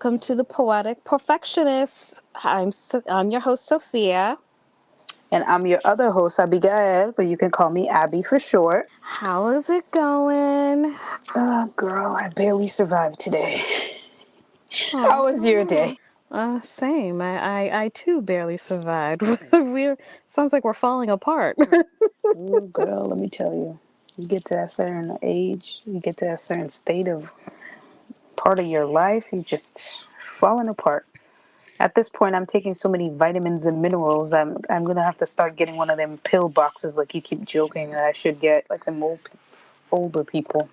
welcome to the Poetic Perfectionist. I'm your host Sophia. And I'm your other host, Abigail, but you can call me Abby for short. How is it going? Girl, I barely survived today. How was your Oh, day? same. I too barely survived. We're sounds like we're falling apart. Ooh, girl, let me tell you. You get to that certain age, you get to that certain state of part of your life, you just falling apart. At this point, I'm taking so many vitamins and minerals. I'm gonna have to start getting one of them pill boxes, like you keep joking that I should get, like them older people.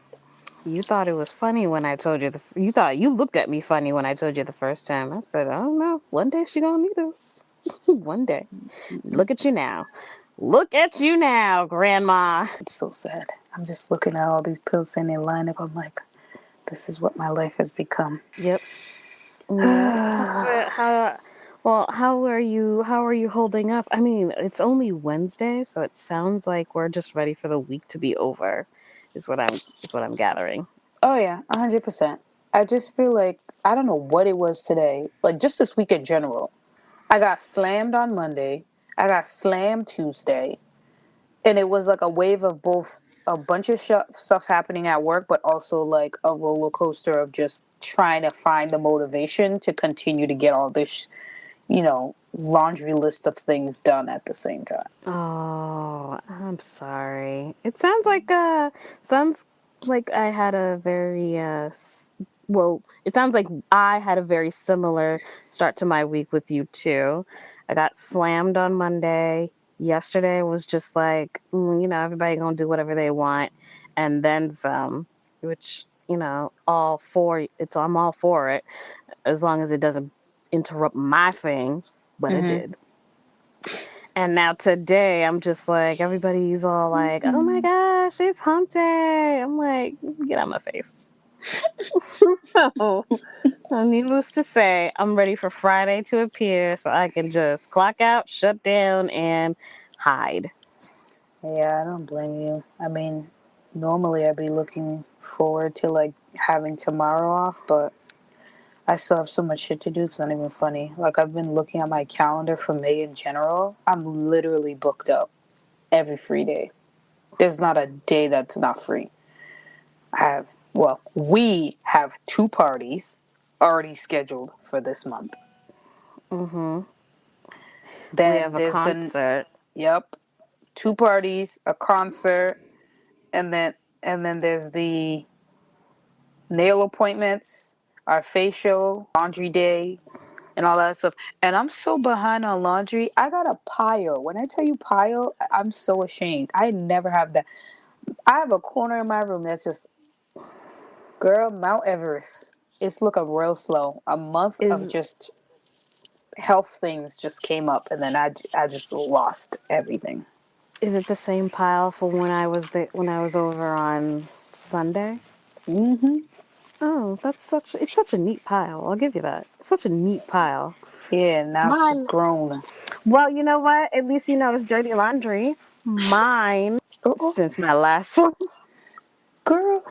You thought it was funny when I told you you thought you looked at me funny when I told you the first time. I said, "I don't know. One day she gonna need us. One day." Look at you now. Look at you now, Grandma. It's so sad. I'm just looking at all these pills in their lineup. I'm like, this is what my life has become. Yep. Yep. How are you? How are you holding up? I mean, it's only Wednesday, so it sounds like we're just ready for the week to be over. Is what I'm gathering. Oh yeah, 100%. I just feel like I don't know what it was today. Like just this week in general. I got slammed on Monday. I got slammed Tuesday, and it was like a wave of both a bunch of stuff happening at work, but also like a roller coaster of just trying to find the motivation to continue to get all this, laundry list of things done at the same time. Oh, I'm sorry. Sounds like I had a very well, it sounds like I had a very similar start to my week with you too. I got slammed on Monday. Yesterday was just like, everybody gonna do whatever they want, and then some, which, I'm all for it as long as it doesn't interrupt my thing, but it Mm-hmm. did. And now today, I'm just like, everybody's all like, oh my gosh, it's hump day. I'm like, get out of my face. So, needless to say, I'm ready for Friday to appear so I can just clock out, shut down, and hide. Yeah, I don't blame you. I mean, normally I'd be looking forward to like having tomorrow off, but I still have so much shit to do. It's not even funny. Like I've been looking at my calendar for May in general. I'm literally booked up every free day. There's not a day that's not free. We have two parties already scheduled for this month. Hmm. We Then have a there's concert. yep, two parties, a concert, and then there's the nail appointments, our facial, laundry day, and all that stuff. And I'm so behind on laundry. I got a pile. When I tell you pile, I'm so ashamed. I never have that. I have a corner in my room that's just, girl, Mount Everest. It's looking real slow. A month of Is just health things just came up, and then I just lost everything. is it the same pile for when I was over on Sunday? Mm-hmm. Oh, it's such a neat pile. I'll give you that. It's such a neat pile. Yeah, now it's just Mine, grown. well, you know what? At least you know it's dirty laundry. Mine, Oh, oh, since my last one, girl.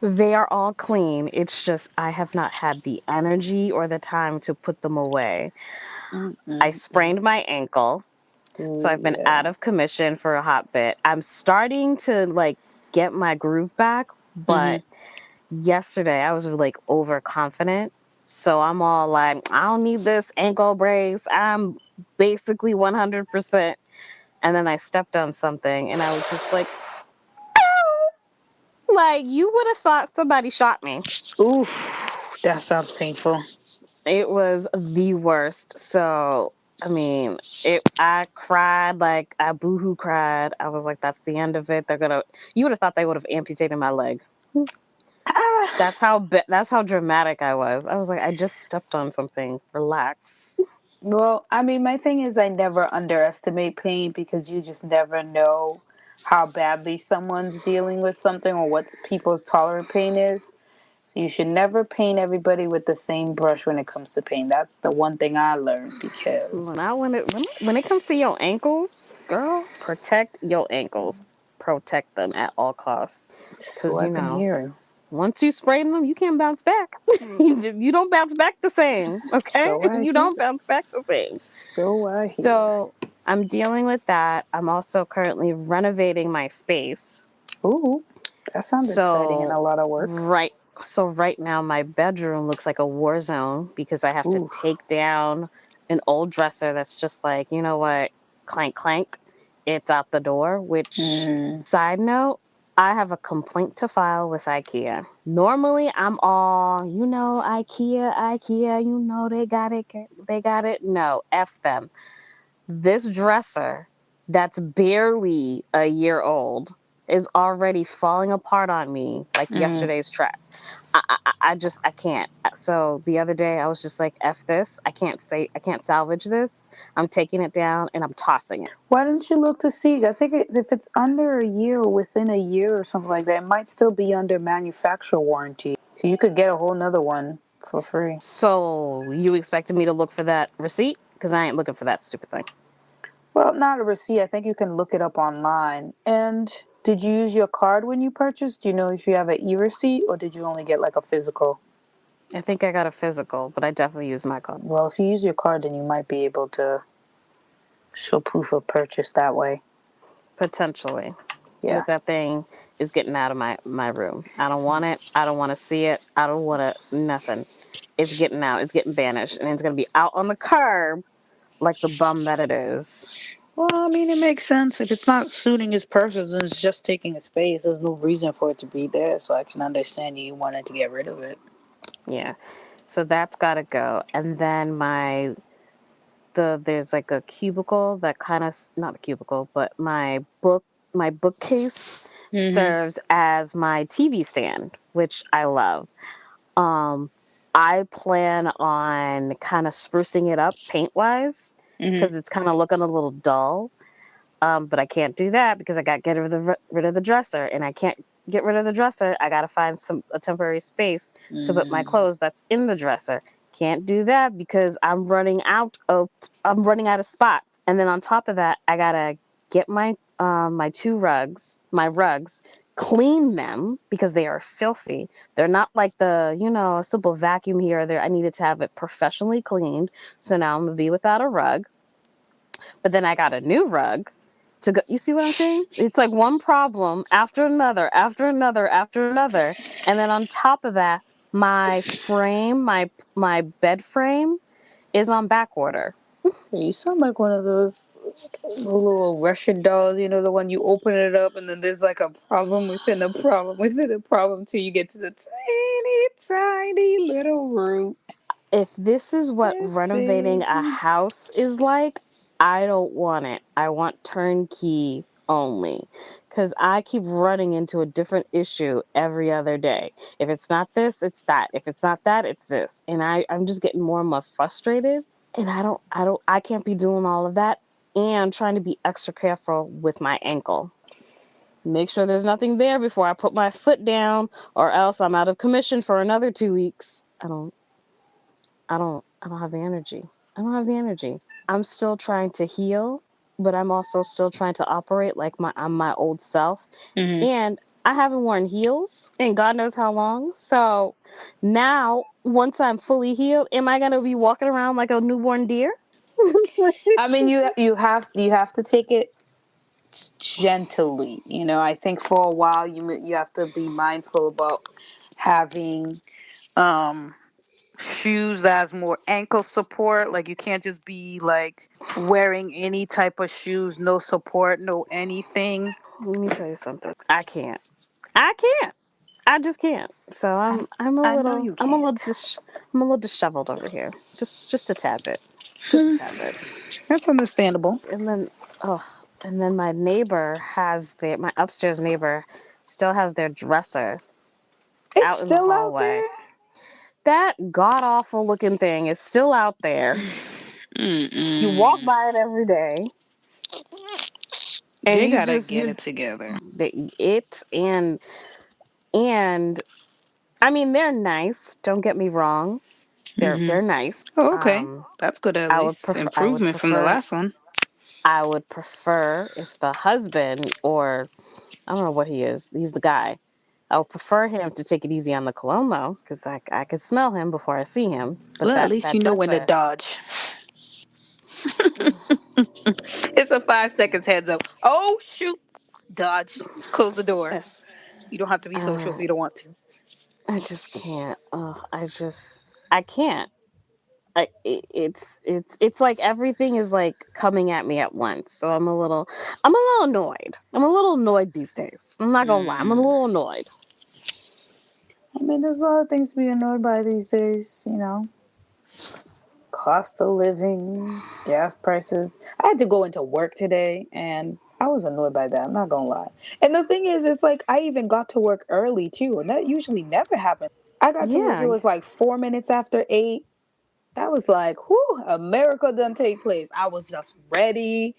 they are all clean. It's just I have not had the energy or the time to put them away. I Mm-mm-mm. sprained my ankle, so Ooh, I've been yeah. out of commission for a hot bit. I'm starting to like get my groove back, Mm-hmm. but yesterday I was like overconfident. So I'm all like, I don't need this ankle brace. I'm basically 100%. And then I stepped on something and I was just like, like you would have thought somebody shot me. Oof, that sounds painful. It was the worst. So, I mean, I cried, like I boohoo cried. I was like, that's the end of it. You would have thought they would have amputated my leg. Ah, That's how dramatic I was. I was like, I just stepped on something. Relax. well, I mean, my thing is I never underestimate pain because you just never know how badly someone's dealing with something or what people's tolerant pain is. So you should never paint everybody with the same brush when it comes to pain. That's the one thing I learned because When it comes to your ankles, girl, protect your ankles. Protect them at all costs. that's Cause what I've been hearing. Once you spray them, you can't bounce back. You don't bounce back the same. Okay, So I you hear. don't bounce back the same. So I hear. So I'm dealing with that. I'm also currently renovating my space. Ooh, that sounds exciting and a So lot of work. right so right now my bedroom looks like a war zone because I have to Ooh. take down an old dresser that's just like, you know what, clank clank, it's out the door, which Mm, side note, I have a complaint to file with IKEA. Normally I'm all, IKEA, they got it. No, F them. This dresser that's barely a year old is already falling apart on me like mm. yesterday's trash. I can't. So the other day I was just like, F this. I can't salvage this. I'm taking it down and I'm tossing it. Why didn't you look to see? I think if it's under a year or within a year or something like that, it might still be under manufacturer warranty. So you could get a whole nother one for free. So you expected me to look for that receipt? Because I ain't looking for that stupid thing. Well, not a receipt. I think you can look it up online. And did you use your card when you purchased? Do you know if you have an e-receipt or did you only get like a physical? I think I got a physical, but I definitely use my card. Well, if you use your card, then you might be able to show proof of purchase that way. Potentially. Yeah. But that thing is getting out of my room. I don't want it. I don't want to see it. I don't want to nothing. It's getting out. It's getting banished, and it's gonna be out on the curb like the bum that it is. Well, I mean, it makes sense. If it's not suiting his purpose and it's just taking a space, there's no reason for it to be there. So I can understand you wanted to get rid of it. Yeah. So that's got to go. And then there's like a cubicle that kind of, not a cubicle, but my bookcase Mm serves as my TV stand, which I love. Um, I plan on kind of sprucing it up paint wise hmm. Mm because it's kind of looking a little dull. But I can't do that because I got to get rid of the dresser, and I can't get rid of the dresser. I got to find some a temporary space hmm. to put my Mm. clothes that's in the dresser. Can't do that because I'm running out of spots. And then on top of that, I gotta get my rugs, clean them because they are filthy. They're not like a simple vacuum here or there. I needed to have it professionally cleaned. So now I'm gonna be without a rug. But then I got a new rug to go. You see what I'm saying? It's like one problem after another, after another, after another. And then on top of that, my bed frame is on back order. You sound like one of those little Russian dolls, you know, the one you open it up and then there's like a problem within a problem within a problem till you get to the tiny, tiny little root. If this is what Yes, renovating a baby. house is like, I don't want it. I want turnkey only. Because I keep running into a different issue every other day. If it's not this, it's that. If it's not that, it's this. And I'm just getting more and more frustrated. And I can't be doing all of that and trying to be extra careful with my ankle. Make sure there's nothing there before I put my foot down, or else I'm out of commission for another 2 weeks. I don't have the energy. I don't have the energy. I'm still trying to heal, but I'm also still trying to operate like I'm my old self. Mm-hmm. And I haven't worn heels in God knows how long. So now, once I'm fully healed, am I gonna be walking around like a newborn deer? I mean, you have to take it gently. You know, I think for a while you have to be mindful about having um shoes that has more ankle support. Like you can't just be like wearing any type of shoes, no support, no anything. Let me tell you something. I can't. I can't. I just can't. So I, I'm a I know little you can't. I'm a little disheveled over here. Just a tad bit. Just a tad bit. That's understandable. And then oh, and then my upstairs neighbor still has their dresser It's out in the still out hallway. there. That god awful looking thing is still out there. You walk Mm-mm. by it every day, and They you gotta just get you it together. it and I mean they're nice. Don't get me wrong. Mm-hmm. They're nice. Oh, okay. Um, That's good at least. I would Improvement from the prefer last one. I would prefer if the husband, or I don't know what he is. He's the guy. I would prefer him to take it easy on the cologne though, because I could smell him before I see him. But Well, at that least you that know dress when to set. dodge. It's a 5 seconds heads up. Oh shoot! Dodge. Close the door. Uh, You don't have to be social if uh, you don't want to. I just can't. I can't. It's like everything is like coming at me at once. So I'm a little annoyed. I'm a little annoyed these days. I'm not gonna lie. I'm a Mm. little annoyed. I mean, there's a lot of things to be annoyed by these days. Cost of living, gas prices. I had to go into work today, and I was annoyed by that. I'm not gonna lie. And the thing is, it's like I even got to work early too, and that usually never happens. I got to work. It Yeah. was like 4 minutes after 8. That was like, whew, a miracle done take place. I was just ready,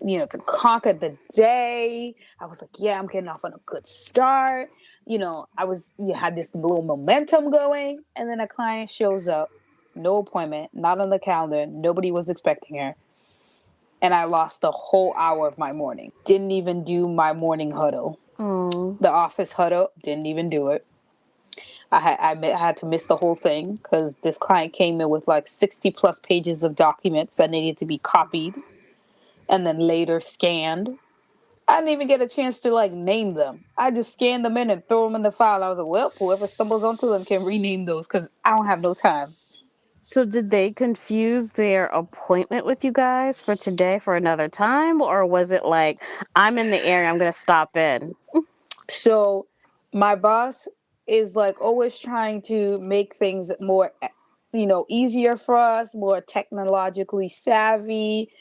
to conquer the day. I was like, yeah, I'm getting off on a good start. You had this little momentum going, and then a client shows up, no appointment, not on the calendar, nobody was expecting her, and I lost the whole hour of my morning. Didn't even do my morning huddle, Oh. the office huddle. Didn't even do it. I had to miss the whole thing because this client came in with like 60 plus pages of documents that needed to be copied and then later scanned. I didn't even get a chance to like name them. I just scanned them in and throw them in the file. I was like, well, whoever stumbles onto them can rename those because I don't have no time. So did they confuse their appointment with you guys for today for another time, or was it like I'm in the area, I'm gonna stop in? So my boss is like always trying to make things more, easier for us, more technologically savvy,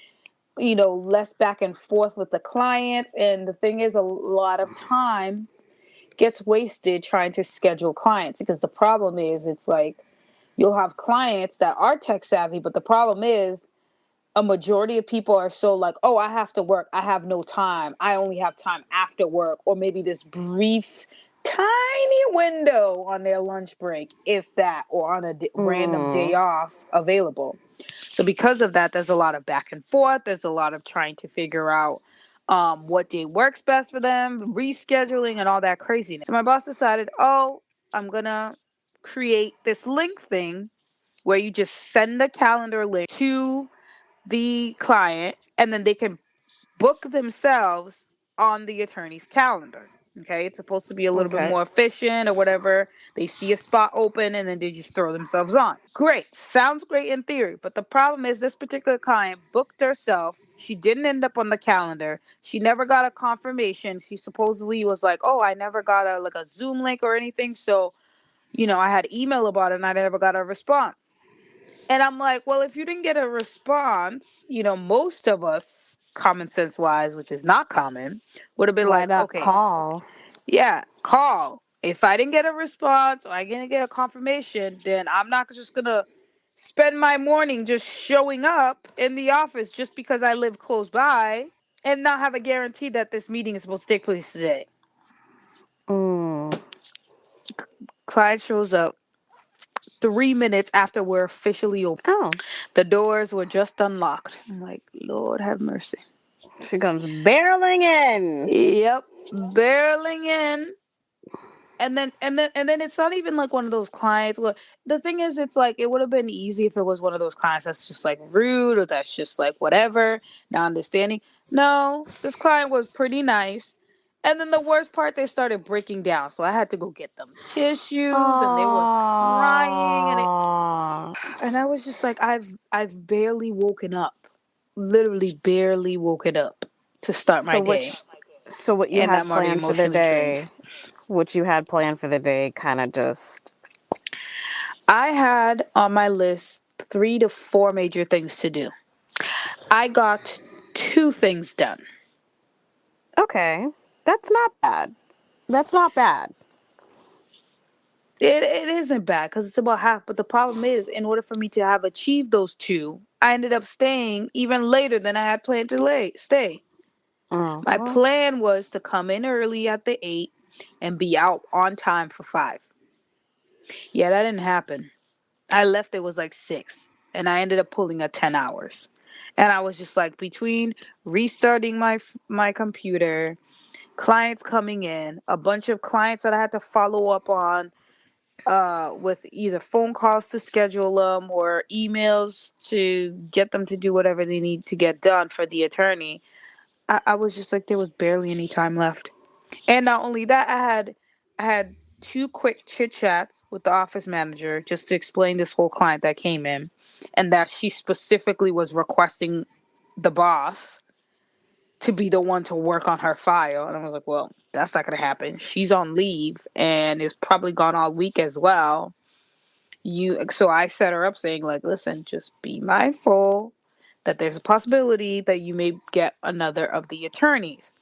less back and forth with the clients. And the thing is, a lot of time gets wasted trying to schedule clients because the problem is, it's like you'll have clients that are tech savvy, but the problem is a majority of people are so like, oh, I have to work. I have no time. I only have time after work, or maybe this brief, tiny window on their lunch break, if that, or on a random day Mm. off available. So, because of that, there's a lot of back and forth. There's a lot of trying to figure out what day works best for them, rescheduling, and all that craziness. So, my boss decided, oh, I'm going to create this link thing where you just send the calendar link to the client and then they can book themselves on the attorney's calendar. Okay, it's supposed to be a little bit Okay. more efficient or whatever. They see a spot open and then they just throw themselves on. Great. Sounds great in theory. But the problem is, this particular client booked herself. She didn't end up on the calendar. She never got a confirmation. She supposedly was like, oh, I never got a Zoom link or anything. So, I had email about it and I never got a response. And I'm like, well, if you didn't get a response, most of us, common sense wise, which is not common, would have been Why like, not okay, call? yeah, call. If I didn't get a response or I didn't get a confirmation, then I'm not just going to spend my morning just showing up in the office just because I live close by and not have a guarantee that this meeting is supposed to take place today. Mm. Client shows up 3 minutes after we're officially open. Oh, The doors were just unlocked. I'm like, Lord have mercy. she comes barreling in. Yep, barreling in. And then it's not even like one of those clients where the thing is, it's like it would have been easy if it was one of those clients that's just like rude or that's just like whatever, not understanding. No, this client was pretty nice. And then the worst part, they started breaking down. So I had to go get them tissues and they was crying Oh. and I was just like, I've barely woken up. Literally barely woken up to start my So day. what you And had I'm already planned for the emotionally drained. day? What you had planned for the day kind of just I had on my list 3 to 4 major things to do. I got 2 things done. okay. That's not bad. That's not bad. It isn't bad because it's about half. But the problem is, in order for me to have achieved those two, I ended up staying even later than I had planned to stay. Oh, My well. plan was to come in early at the 8 and be out on time for 5. Yeah, that didn't happen. I left, it was like 6 and I ended up pulling a 10 hours. And I was just like, between restarting my computer, clients coming in, a bunch of clients that I had to follow up on with either phone calls to schedule them or emails to get them to do whatever they need to get done for the attorney. I was just like, there was barely any time left. And not only that, I had two quick chit chats with the office manager just to explain this whole client that came in, and that she specifically was requesting the boss to be the one to work on her file. And I was like, well, that's not gonna happen. She's on leave and is probably gone all week as well. So I set her up saying, like, listen, just be mindful that there's a possibility that you may get another of the attorneys.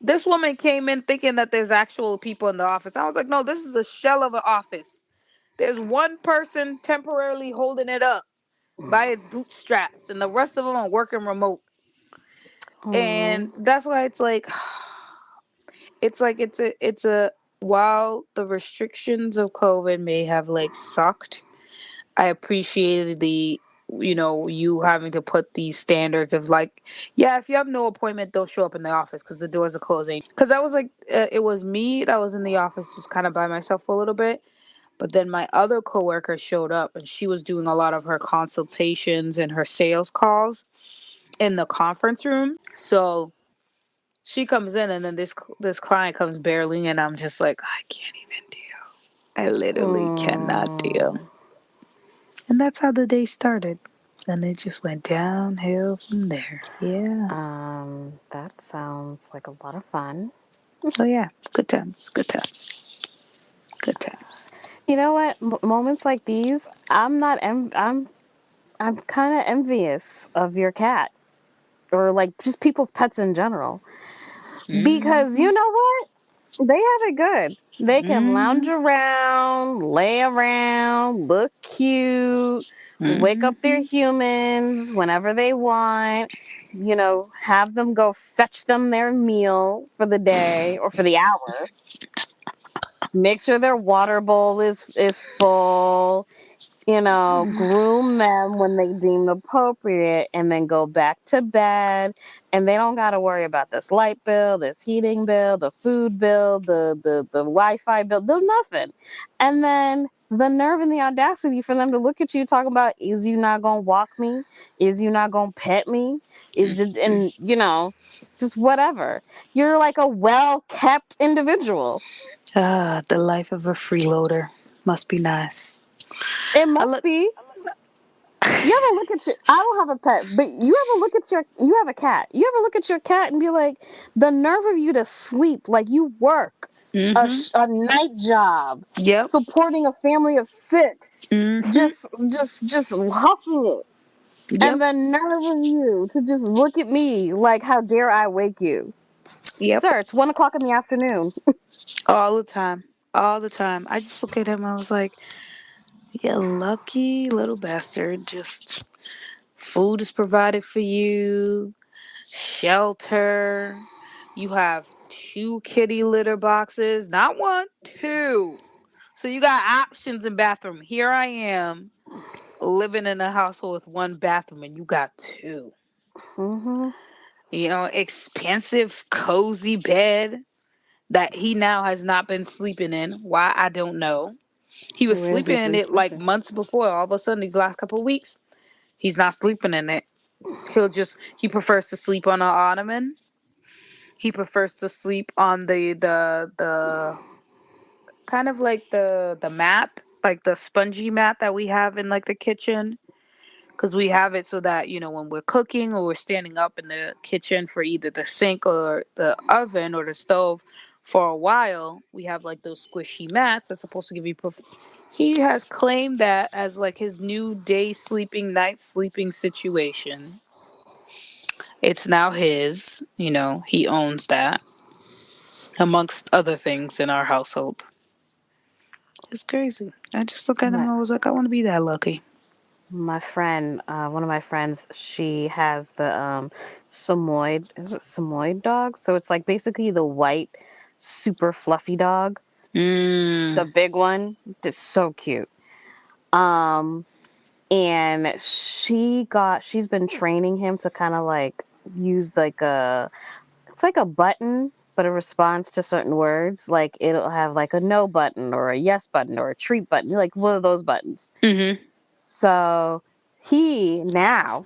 This woman came in thinking that there's actual people in the office. I was like, no, this is a shell of an office. There's one person temporarily holding it up by its bootstraps, and the rest of them are working remote. And Hmm. that's why it's a while the restrictions of COVID may have like sucked, I appreciated the you having to put these standards of like, yeah, if you have no appointment, don't show up in the office because the doors are closing. Because that was like it was me that was in the office just kind of by myself for a little bit, but then my other coworker showed up and she was doing a lot of her consultations and her sales calls in the conference room. So she comes in and then this client comes barreling and I'm just like, I can't even deal. I literally cannot deal. Hmm. And that's how the day started. And it just went downhill from there. Yeah. That sounds like a lot of fun. Oh yeah. Good times. Good times. Good times. You know what? Moments like these, I'm kind of envious of your cat or like just people's pets in general because Mm-hmm. you know what? They have it good. They can lounge Mm-hmm. around, lay around, look cute, wake up their Mm-hmm. humans whenever they want, have them go fetch them their meal for the day or for the hour. Make sure their water bowl is full, groom them when they deem appropriate, and then go back to bed. And they don't got to worry about this light bill, this heating bill, the food bill, the Wi-Fi bill. There's nothing. And then the nerve and the audacity for them to look at you talking about, is you not gonna walk me? Is you not gonna pet me? Is it, and just whatever. You're like a well kept individual. Ah, the life of a freeloader must be nice. It I must look. be. You ever look at your? I don't have a pet, but you ever look at your? You have a cat. You ever look at your cat and be like, the nerve of you to sleep like you work Mm-hmm. a night job, Yep. supporting a family of six, Mm-hmm. just hustle it, and Yep. the nerve of you to just look at me like, how dare I wake you, Yep. sir? It's 1 o'clock in the afternoon. All the time. All the time. I just look at him. I was like, you lucky little bastard. Just food is provided for you, shelter. You have two kitty litter boxes, not one, two. So you got options in bathroom. Here I am living in a household with one bathroom and you got two. Hmm. Expensive, cozy bed that he now has not been sleeping in. Why? I don't know. He was Where's sleeping this in it like sleeping? months before. All of a sudden, these last couple of weeks, he's not sleeping in it. He prefers to sleep on an ottoman. He prefers to sleep on the kind of like the mat, like the spongy mat that we have in like the kitchen, because we have it so that when we're cooking or we're standing up in the kitchen for either the sink or the oven or the stove for a while, we have like those squishy mats that's supposed to give you he has claimed that as like his new day sleeping, night sleeping situation. It's now his, he owns that, amongst other things in our household. It's crazy. I just look at him My and I was like, I want to be that lucky. my friend, one of my friends, she has the Samoyed, is it Samoyed dog? So it's like basically the white, super fluffy dog, Mm. the big one. It's so cute. Um, and she's been training him to kind of like use like it's like a button. but it responds to certain words. Like it'll have like a no button or a yes button or a treat button, like one of those buttons. Mm-hmm. So he now,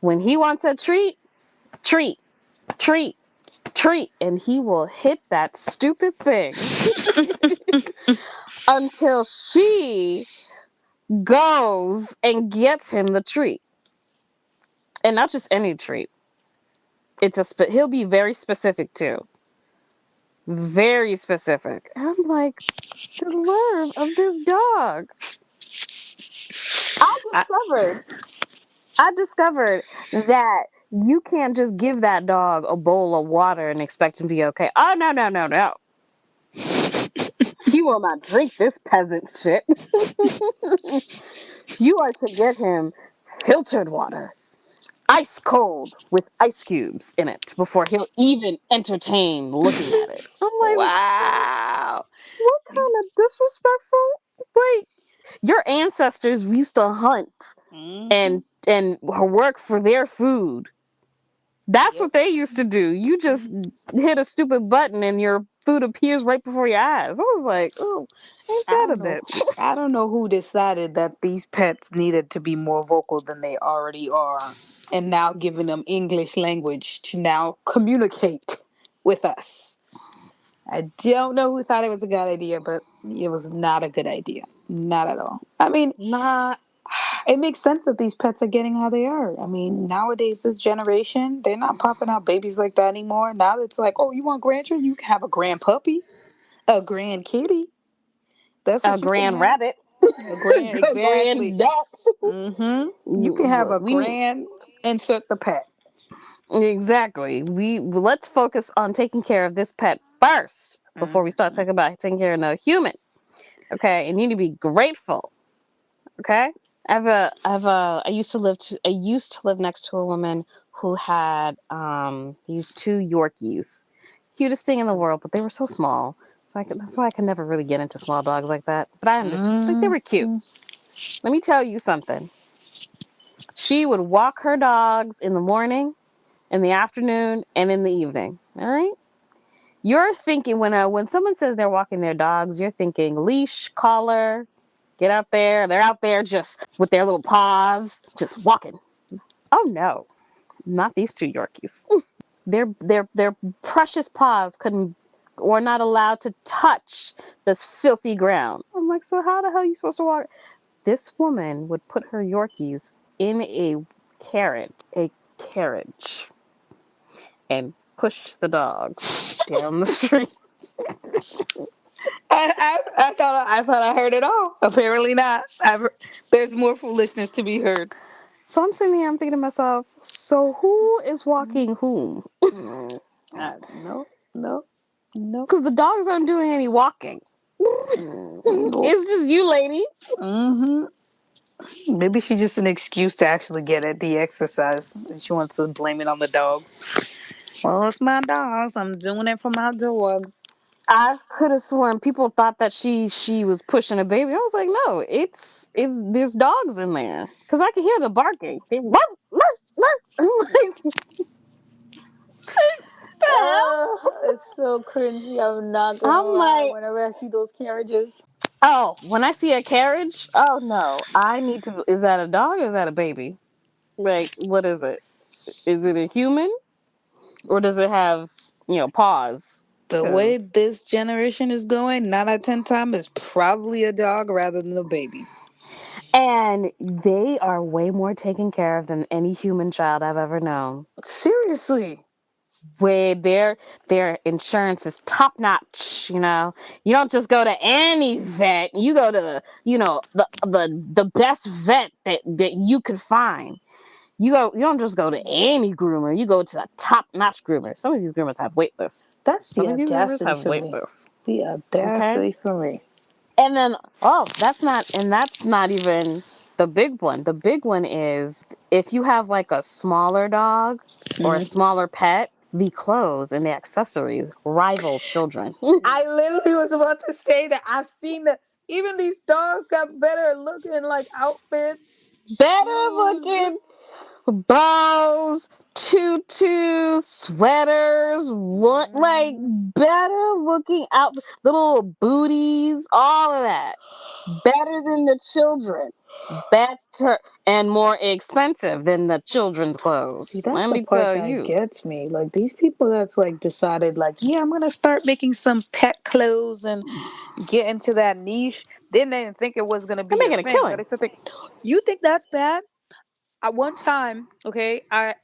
when he wants a treat, treat, treat, treat, and he will hit that stupid thing until she goes and gets him the treat. And not just any treat. He'll be very specific too. Very specific. I'm like, the nerve of this dog. I I, discovered, I discovered that you can't just give that dog a bowl of water and expect him to be okay. Oh no, no, no, no. He will not drink this peasant shit. You are to get him filtered water, ice cold with ice cubes in it before he'll even entertain looking at it. I'm like, wow. what These. kind of disrespectful? Like, your ancestors used to hunt Mm-hmm. and work for their food. That's Yep. what they used to do. You just hit a stupid button and your food appears right before your eyes. I was like, oh, ain't I that a don't know. bitch? I don't know who decided that these pets needed to be more vocal than they already are, and now giving them English language to now communicate with us. I don't know who thought it was a good idea, but it was not a good idea. Not at all. I mean, Nah, it makes sense that these pets are getting how they are. I mean, nowadays, this generation, they're not popping out babies like that anymore. Now it's like, oh, you want grandchildren? You can have a grand puppy, a grand kitty. That's a what you can grand have. rabbit, A grand, a exactly. grand duck. Mm-hmm. You can have a We grand, insert the pet. exactly. We let's focus on taking care of this pet first before we start Mm-hmm. talking about taking care of another human. Okay, and you need to be grateful. Okay, I used to live next to a woman who had these two Yorkies, cutest thing in the world, but they were so small. That's why I could never really get into small dogs like that. But I understood, like they were cute. Mm-hmm. Let me tell you something. She would walk her dogs in the morning, in the afternoon, and in the evening. All right. You're thinking when someone says they're walking their dogs, you're thinking leash, collar, get out there. They're out there just with their little paws, just walking. Oh no, not these two Yorkies. Their precious paws couldn't or not allowed to touch this filthy ground. I'm like, so how the hell are you supposed to walk? This woman would put her Yorkies in a carriage, and push the dogs down the street. I thought I heard it all. Apparently not. There's more foolishness to be heard. So I'm sitting there, I'm thinking to myself, so who is walking whom? No, no, no, Because the dogs aren't doing any walking. no. It's just you, lady. Mm-hmm. Maybe she's just an excuse to actually get at the exercise. She wants to blame it on the dogs. Well, it's my dogs. I'm doing it for my dogs. I could have sworn people thought that she was pushing a baby. I was like, no, it's there's dogs in there because I could hear the barking. They woof, woof, woof. I'm like, the hell? It's so cringy. I'm not gonna I'm lie. like, Whenever I see those carriages, oh, when I see a carriage, oh no, I need to. Is that a dog or is that a baby? Like, what is it? Is it a human or does it have paws? the way Because this generation is going, 9 out of 10 times, is probably a dog rather than a baby. and they are way more taken care of than any human child I've ever known. Seriously. Where their insurance is top notch. You don't just go to any vet. You go to the best vet that you could find. You don't just go to any groomer. You go to a top notch groomer. Some of these groomers have wait lists. That's the Some of these groomers audacity have for wait me. lists. The Okay. audacity for me. And then, oh, that's not even the big one. The big one is if you have like a smaller dog or a Mhm. smaller pet, the clothes and the accessories rival children. I literally was about to say that I've seen that even these dogs got better looking like outfits, Better shoes. looking bows, tutus, sweaters, what like better looking out, little booties, all of that. Better than the children. Better and more expensive than the children's See, clothes. that's Let the me part tell that you. gets me. Like these people that's like decided, like, yeah, I'm gonna start making some pet clothes and get into that niche. Then they didn't think it was gonna They're be a making a thing. That killing. it's a thing. You think that's bad? At one time, okay, I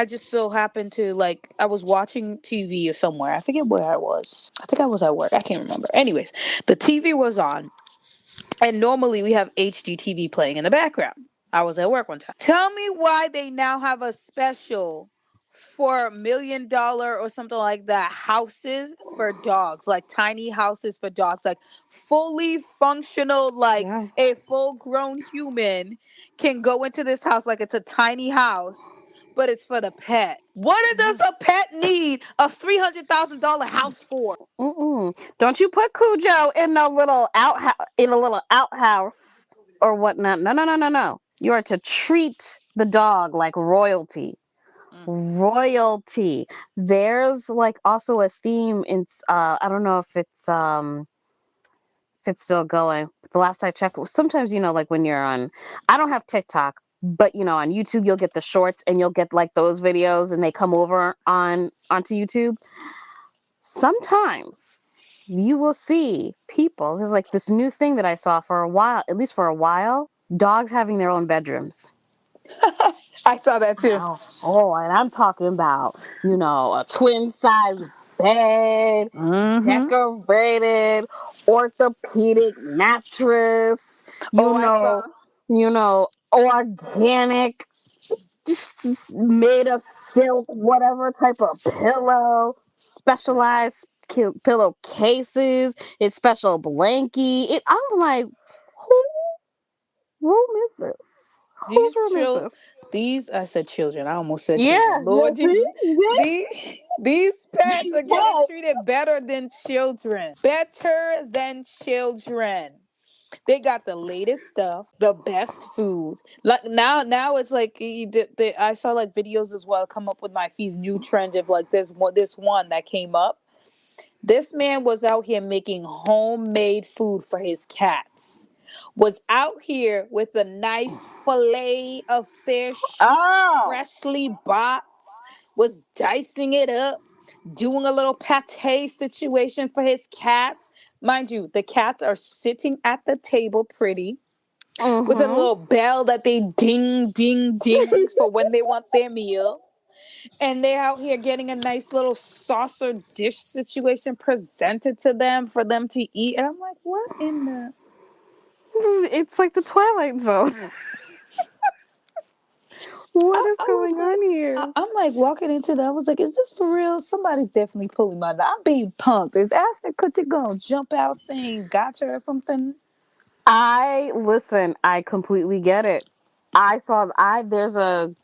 just so happened to, like, I was watching TV or somewhere. I forget where I was. I think I was at work. I can't remember. Anyways, the TV was on, and normally we have HD TV playing in the background. I was at work one time. Tell me why they now have a special for $1 million or something like that, houses for dogs, like tiny houses for dogs, like fully functional, like Yeah. a full grown human can go into this house like it's a tiny house, but it's for the pet. What does Yeah. a pet need a $300,000 house for? Mm-mm. Don't you put Cujo in a little outhouse or whatnot. No, no, no, no, no. You are to treat the dog like royalty. Mm-hmm. Royalty. There's like also a theme in I don't know if it's still going. The last I checked, sometimes like when you're on, I don't have TikTok, but on YouTube you'll get the shorts and you'll get like those videos and they come over onto YouTube. Sometimes you will see people. There's like this new thing that I saw for a while, at least for a while, dogs having their own bedrooms. I saw that too. Oh, and I'm talking about, a twin size bed, Mm-hmm. decorated, orthopedic mattress, Oh, I saw. organic, just made of silk, whatever type of pillow, specialized pillow cases, it's special blankie. I'm like, who room is this? Whose These room is chil this? these I said children. I almost said children. Yeah, Lord yeah, see, Jesus. These pets are getting but treated better than children. Better than children. They got the latest stuff, the best foods. Like now it's like I saw like videos as well come up with my feed, new trends of like this one that came up. This man was out here making homemade food for his cats. Was out here with a nice fillet of fish, oh, freshly bought, was dicing it up, doing a little pate situation for his cats. Mind you, the cats are sitting at the table pretty with a mm-hmm. little bell that they ding, ding, ding for when they want their meal, and they're out here getting a nice little saucer dish situation presented to them for them to eat. And I'm like, what in the? It's like the Twilight Zone. What is I was going like, on here? I'm like walking into that. I was like, is this for real? Somebody's definitely pulling my. I'm being punked. Is Ashton Kutcher gonna jump out saying gotcha or something? I listen. I completely get it. I saw. I there's a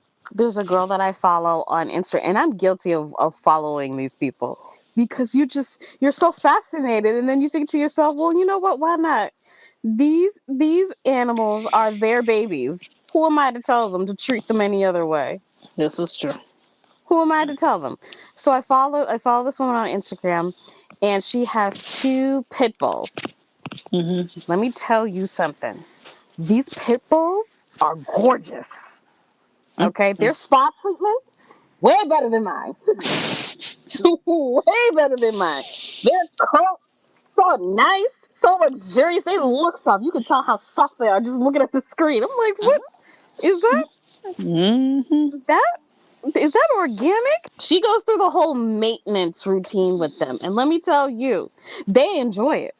girl that I follow on Insta, and I'm guilty of following these people because you're so fascinated, and then you think to yourself, well, you know what? Why not? These animals are their babies. Who am I to tell them to treat them any other way? This is true. Who am I to tell them? So I follow this woman on Instagram, and she has two pit bulls. Mm-hmm. Let me tell you something. These pit bulls are gorgeous. Okay, their spa treatment way better than mine. Way better than mine. Their coat so nice, so luxurious. They look soft. You can tell how soft they are just looking at the screen. I'm like, what is that? Mm-hmm. That is that organic? She goes through the whole maintenance routine with them, and let me tell you, they enjoy it.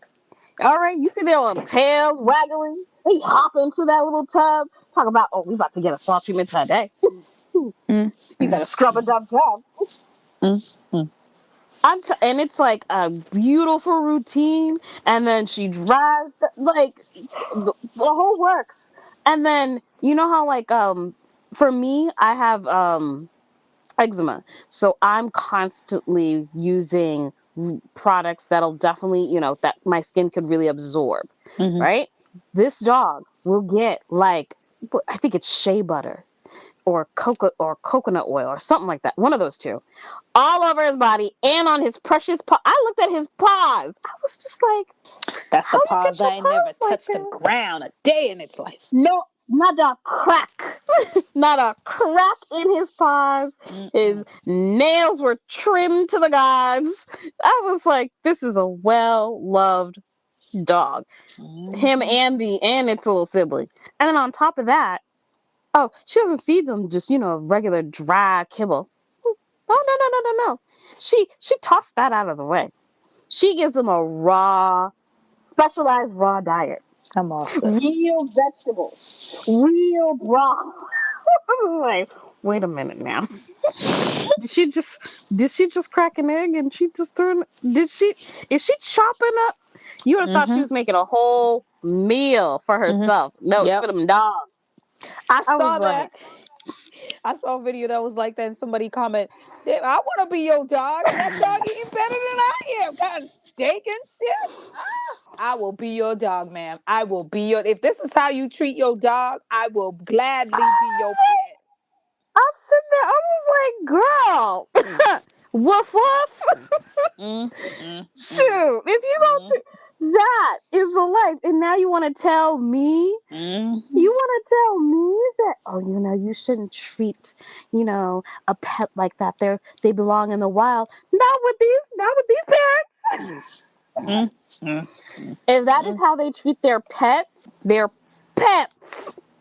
All right, you see their little tails waggling. They hop into that little tub. Talk about, oh, we about to get a spa treatment today. You better scrub a dub tub. Mm-hmm. And it's like a beautiful routine. And then she drives, like the whole works. And then you know how for me, I have eczema. So I'm constantly using products that'll definitely, that my skin could really absorb, Mm-hmm. right? This dog will get like, I think it's shea butter. or coconut oil or something like that. One of those two, all over his body and on his precious paw. I looked at his paws. I was just like, That's "How the you paws get that your ain't never paws like touched the that?" ground a day in its life. No, not a crack. Not a crack in his paws. His Mm-mm. nails were trimmed to the gods. I was like, this is a well loved dog. Him Mm-hmm. and the and its little sibling. And then on top of that, oh, she doesn't feed them just, regular dry kibble. Oh no, no, no, no, no. She tossed that out of the way. She gives them a raw, specialized raw diet. I'm all set. Real vegetables, real broth. I was like, wait a minute now. Did she just did she just crack an egg and she just threw did she is she chopping up? You would have thought she Mm-hmm. was making a whole meal for Mm-hmm. herself. No, it's for Yep. them dogs. I I was saw like, that. I saw a video that was like that, and somebody comment, "Damn, I want to be your dog. That dog eating better than I am. Got steak and shit. I will be your dog, ma'am. I will be your. If this is how you treat your dog, I will gladly be your pet." I'm sitting there, I was like, girl, woof woof. Mm, mm, mm, Shoot, if you don't, mm, that is the life. And now you want to tell me, mm, you want to tell me that, oh, you shouldn't treat, a pet like that. They belong in the wild. Not with these parents. mm, mm, If that is mm, how they treat their pets,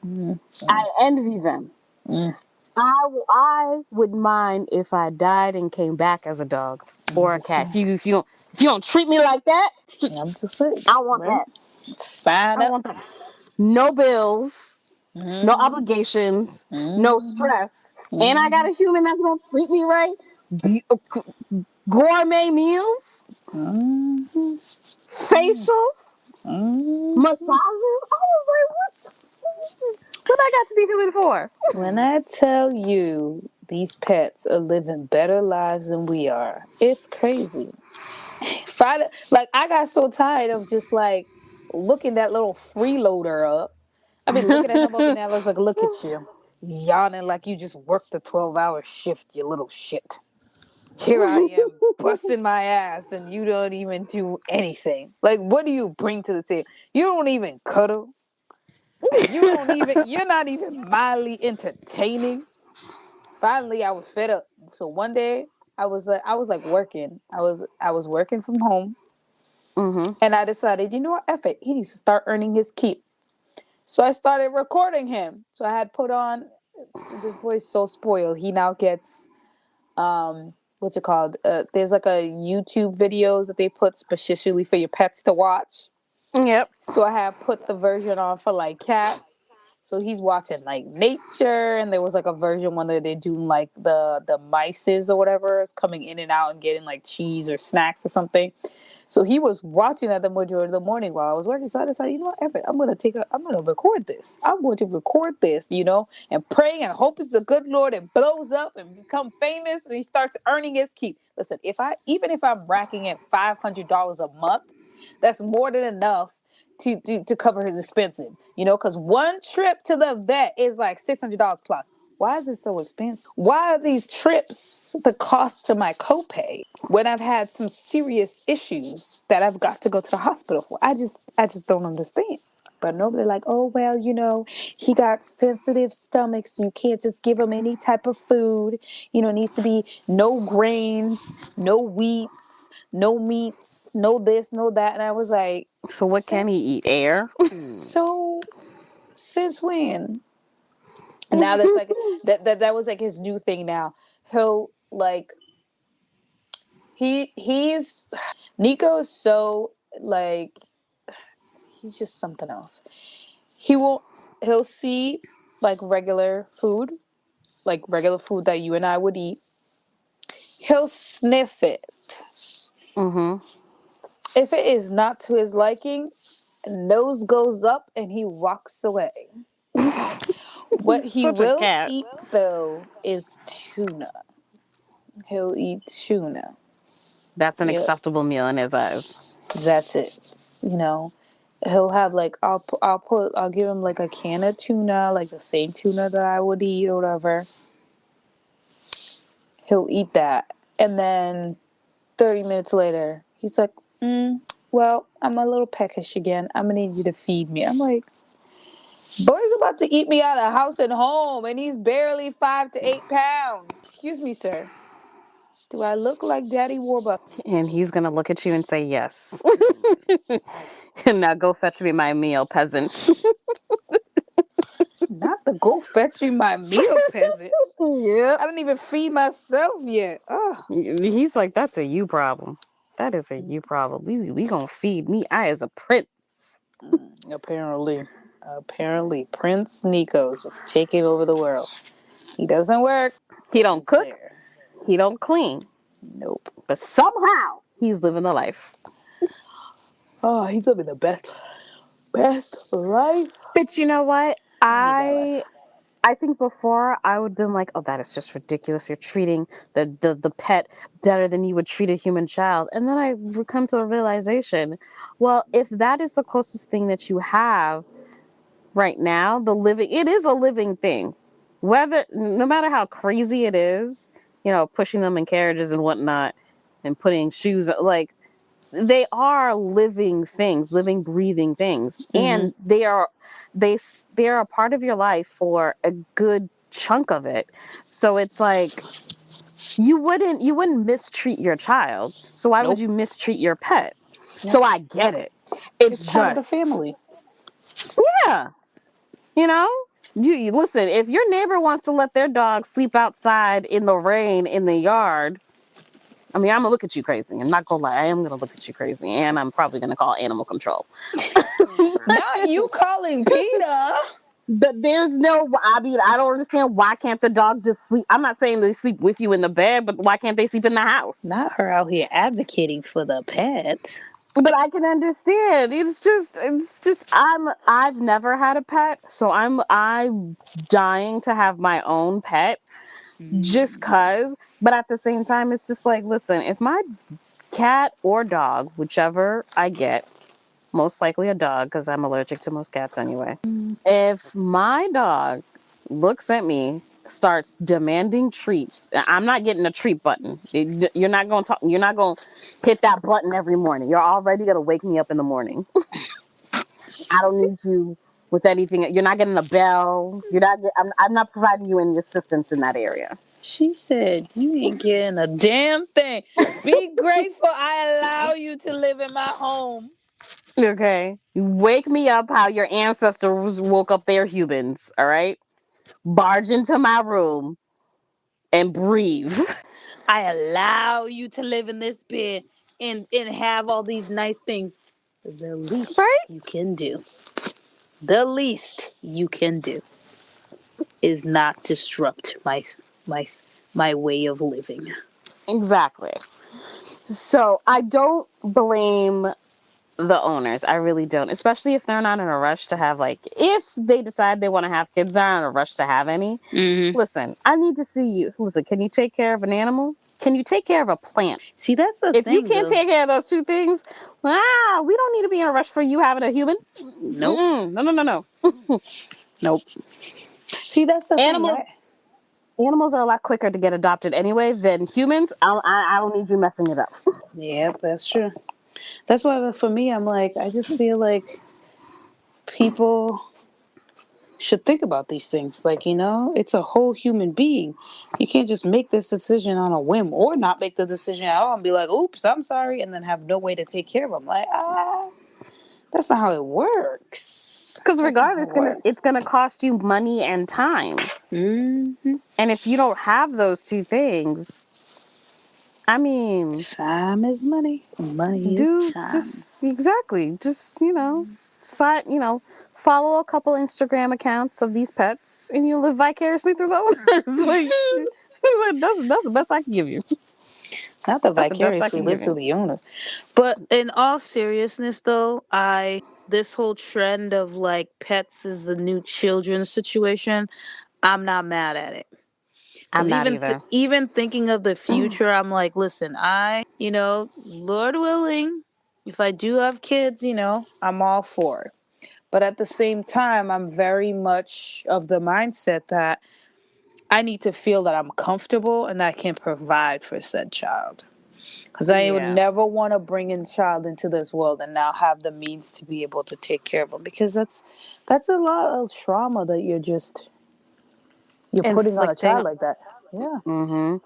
mm, I envy them. mm. I would mind if I died and came back as a dog I'm or a just cat. saying. If you don't treat me like that, I'm just saying. I want Right? that. Sign I up. want that. No bills, no Mm, obligations, no mm, stress. And I got mm, a human that's gonna treat me right. Gourmet meals, mm, mm, facials, mm. massages. I was like, what I got to be human for? When I tell you these pets are living better lives than we are, it's crazy. Friday, like I got so tired of just like looking that little freeloader up. I be looking at him up and down. I was like, look at you, yawning like you just worked a 12-hour shift, you little shit. Here I am busting my ass, and you don't even do anything. Like, what do you bring to the table? You don't even cuddle. You don't even. You're not even mildly entertaining. Finally, I was fed up. So one day, I was like working. I was working from home, Mhm. and I decided, you know what, F it. He needs to start earning his keep. So I started recording him. So I had put on. This boy's so spoiled. He now gets what's it called? There's like a YouTube videos that they put specially for your pets to watch. Yep. So I had put the version on for like cats. So he's watching like nature, and there was like a version when they're doing like the mices or whatever is coming in and out and getting like cheese or snacks or something. So he was watching that the majority of the morning while I was working. So I decided, you know what, Evan, I'm gonna record this. I'm going to record this, and pray and hope it's the good Lord and blows up and become famous and he starts earning his keep. Listen, even if I'm racking in $500 a month, that's more than enough to cover his expenses, because one trip to the vet is like $600 plus. Why is it so expensive? Why are these trips the cost to my copay when I've had some serious issues that I've got to go to the hospital for? I just don't understand. But nobody like, oh well, he got sensitive stomachs. So you can't just give him any type of food. It needs to be no grains, no wheats, no meats, no this, no that. And I was like, So what can he eat? Air? so since when? And now that's like that was like his new thing now. He'll like he's Nico is so like he's just something else. He will he'll see like regular food that you and I would eat. He'll sniff it. Mhm. If it is not to his liking, nose goes up and he walks away. What he Such a will cat. eat though is tuna. He'll eat tuna. That's an Yep. acceptable meal in his eyes. That's it. He'll have like I'll give him like a can of tuna, like the same tuna that I would eat or whatever. He'll eat that, and then 30 minutes later, he's like, "Well, I'm a little peckish again. I'm gonna need you to feed me." I'm like, "Boy's about to eat me out of house and home, and he's barely 5 to 8 pounds. Excuse me, sir. Do I look like Daddy Warbucks?" And he's gonna look at you and say yes. And now go fetch me my meal, peasant. Not the go fetch me my meal, peasant. Yep. I didn't even feed myself yet. Oh, He's like, that's a you problem. That is a you problem. We gonna feed me. I as a prince. apparently, apparently, Prince Nico's just taking over the world. He doesn't work. He don't He's cook. there. He don't clean. Nope. But somehow he's living the life. Oh, he's living the best life. But you know what? I need that I life. I think before I would have been like, oh, that is just ridiculous. You're treating the pet better than you would treat a human child. And then I would come to the realization, well, if that is the closest thing that you have right now, it is a living thing. Whether, no matter how crazy it is, pushing them in carriages and whatnot and putting shoes, like, they are living things, living, breathing things, Mm-hmm. and they are a part of your life for a good chunk of it. So it's like you wouldn't mistreat your child. So why would Nope. you mistreat your pet? Yep. So I get it. It's It's part of the just family. yeah, you know. You listen. If your neighbor wants to let their dog sleep outside in the rain in the yard, I mean, I'm gonna look at you crazy. I'm not gonna lie. I am gonna look at you crazy, and I'm probably gonna call animal control. Not you calling Peter. But there's no. I mean, I don't understand why can't the dog just sleep? I'm not saying they sleep with you in the bed, but why can't they sleep in the house? Not her out here advocating for the pet. But I can understand. It's just I've never had a pet, so I'm dying to have my own pet just cuz. But at the same time, it's just like, listen, if my cat or dog, whichever I get, most likely a dog because I'm allergic to most cats anyway. If my dog looks at me, starts demanding treats, I'm not getting a treat button. You're not going to talk. You're not going to hit that button every morning. You're already going to wake me up in the morning. She I don't said, need you with anything. You're not getting a bell. I'm not providing you any assistance in that area. she said, you ain't getting a damn thing. Be grateful I allow you to live in my home. Okay. You wake me up how your ancestors woke up their humans. All right. Barge into my room and breathe. I allow you to live in this bed and have all these nice things. The least Right? you can do, the least you can do is not disrupt my my way of living. Exactly. So I don't blame the owners. I really don't, especially if they're not in a rush to have, like, if they decide they want to have kids, they're not in a rush to have any. Mm-hmm. Listen, I need to see you. Listen, can you take care of an animal? Can you take care of a plant? See, that's the If you thing, can't though. take care of those two things, we don't need to be in a rush for you having a human. Nope, No, no, no, no. nope. See, that's the thing, Animals, right? animals are a lot quicker to get adopted anyway than humans. I don't need you messing it up. Yep, that's true. That's why for me, I'm like, I just feel like people should think about these things. Like, it's a whole human being. You can't just make this decision on a whim or not make the decision at all and be like, oops, I'm sorry, and then have no way to take care of them. Like, that's not how it works. Because That's not how regardless, it it's works. gonna cost you money and time. Hmm. And if you don't have those two things, I mean, Time is money. Money is do time. just exactly, just side, follow a couple Instagram accounts of these pets, and you live vicariously through the owners. Like that's the best I can give you. Not to That's the best I vicariously can give live through you. the owner. But in all seriousness, though, this whole trend of like pets is the new children situation, I'm not mad at it. I'm Because not either. even thinking of the future, I'm like, listen, Lord willing, If I do have kids, I'm all for it. But at the same time, I'm very much of the mindset that I need to feel that I'm comfortable and I can provide for said child. Because I would Yeah. never want to bring a child into this world and now have the means to be able to take care of them. Because that's a lot of trauma that you're putting on a Inflicting. child like that. Yeah. Hmm.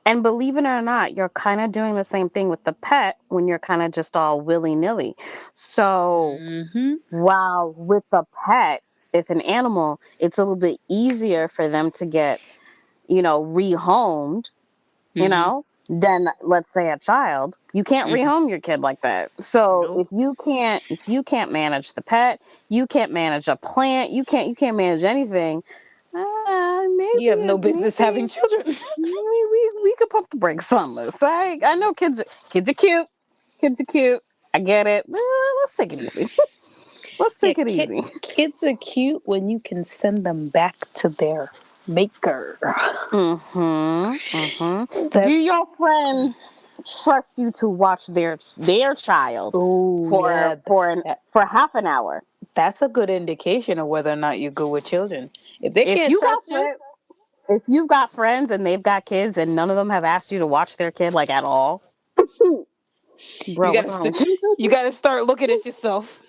And believe it or not, you're kind of doing the same thing with the pet when you're kind of just all willy nilly. So Mm-hmm. while with the pet, if an animal, it's a little bit easier for them to get, rehomed, Mm-hmm. than let's say a child. You can't Mm-hmm. rehome your kid like that. So Nope. if you can't manage the pet, you can't manage a plant, you can't manage anything. You have no business having Maybe children. we could pump the brakes on this. I know kids are cute. Kids are cute. I get it. Let's take it easy. Let's Yeah, take it easy. kids are cute when you can send them back to their maker. Mm-hmm. Mm-hmm. Do your That's friends trust you to watch their child oh for yeah, that for half an hour? that's a good indication of whether or not you're good with children. If they If can't you got trust you, friends, if you've got friends and they've got kids and none of them have asked you to watch their kid like at all, you bro, what's gotta wrong st- with you? you gotta start looking at yourself.